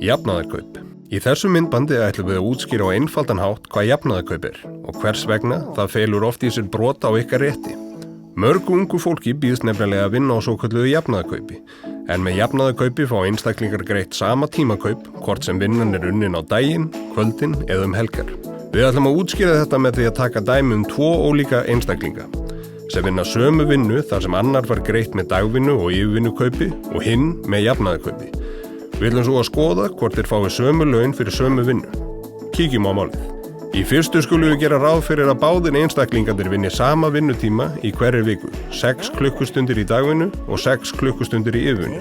Jafnaðarkaup. Í þessu myndbandi ætlum við að útskýra á einfaldan hátt hvað jafnaðarkaup og hvers vegna það felur oft í sér brot á ykkar rétti. Mörgu ungu fólki býðst nefnilega að vinna á svokölluðu jafnaðarkaupi, en með jafnaðarkaupi fá einstaklingar greitt sama tímakaup, hvort sem vinnan unnin á daginn, kvöldin eða helgar. Við ætlum að útskýra þetta með því að taka dæmi tvo ólíka einstaklinga, sem vinna sömu vinnu þar sem annar var greitt með dagvinnu og yfirvinnukaupi og hinn með jafnaðarkaupi. Við ætlum svo að skoða hvort þeir fái sömu laun fyrir sömu vinnu. Kíkjum á málið. Í fyrstu skulum við gera ráð fyrir að báðir einstaklingarnir vinni sama vinnutíma í hverri viku, 6 klukkustundir í dagvinnu og 6 klukkustundir í yfirvinnu.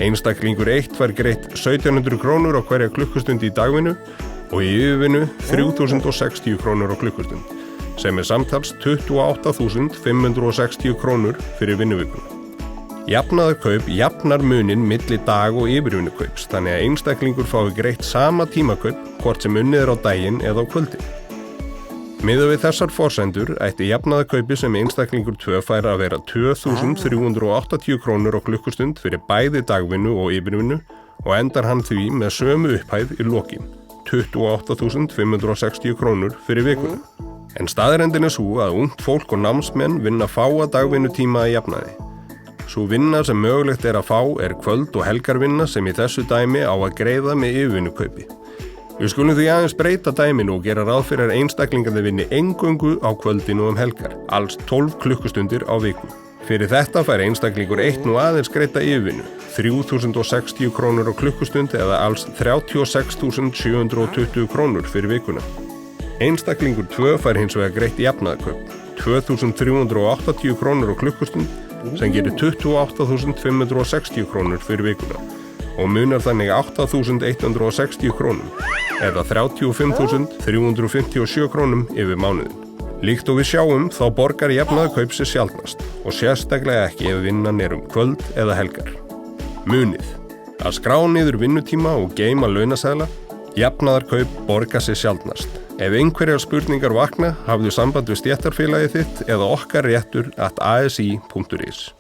Einstaklingur 1 fær greitt 1700 krónur á hverja klukkustund í dagvinnu og í yfirvinnu 3060 krónur á klukkustund, sem samtals 28.560 krónur fyrir vinnuvikuna. Jafnaðarkaup jafnar munin milli dag- og yfirvinnukaups, þannig að einstaklingur fái greitt sama tímakaup hvort sem unnið á daginn eða á kvöldin. Miðað við þessar forsendur ætti jafnaðarkaupi sem einstaklingur 2 fær að vera 2.380 krónur á klukkustund fyrir bæði dagvinnu og yfirvinnu og endar hann því með sömu upphæð í lokin, 28.560 krónur fyrir vikuna. En staðreyndin sú að ungt fólk og námsmenn vinna fáa dagvinnutíma að jafnaði. Sú vinna sem mögulegt að fá kvöld- og helgarvinna sem í þessu dæmi á að greiða með yfirvinnukaupi. Við skulum því aðeins breyta dæminu og gera ráð fyrir að einstaklingarnir vinni eingöngu á kvöldinu helgar, alls 12 klukkustundir á viku. Fyrir þetta fær einstaklingur 1 nú aðeins greidda yfirvinnu, 3.060 krónur á klukkustund eða alls 36.720 krónur fyrir vikuna. Einstaklingur 2 fær hins vegar greitt jafnaðarkaup, 2.380 krónur á klukkustund sem gerir 28.560 krónur fyrir vikuna og munar þannig 8.160 krónum eða 35.357 krónum yfir mánuðin. Líkt og við sjáum þá borgar jafnaðarkaup sig sjaldnast og sérstaklega ekki ef vinnan kvöld eða helgar. Munið: að skrá niður vinnutíma og geyma launaseðla, jafnaðarkaup borgar sig sjaldnast. Ef einhverjar spurningar vakna, hafðu samband við stéttarfélagið þitt eða okkar réttur@asi.is.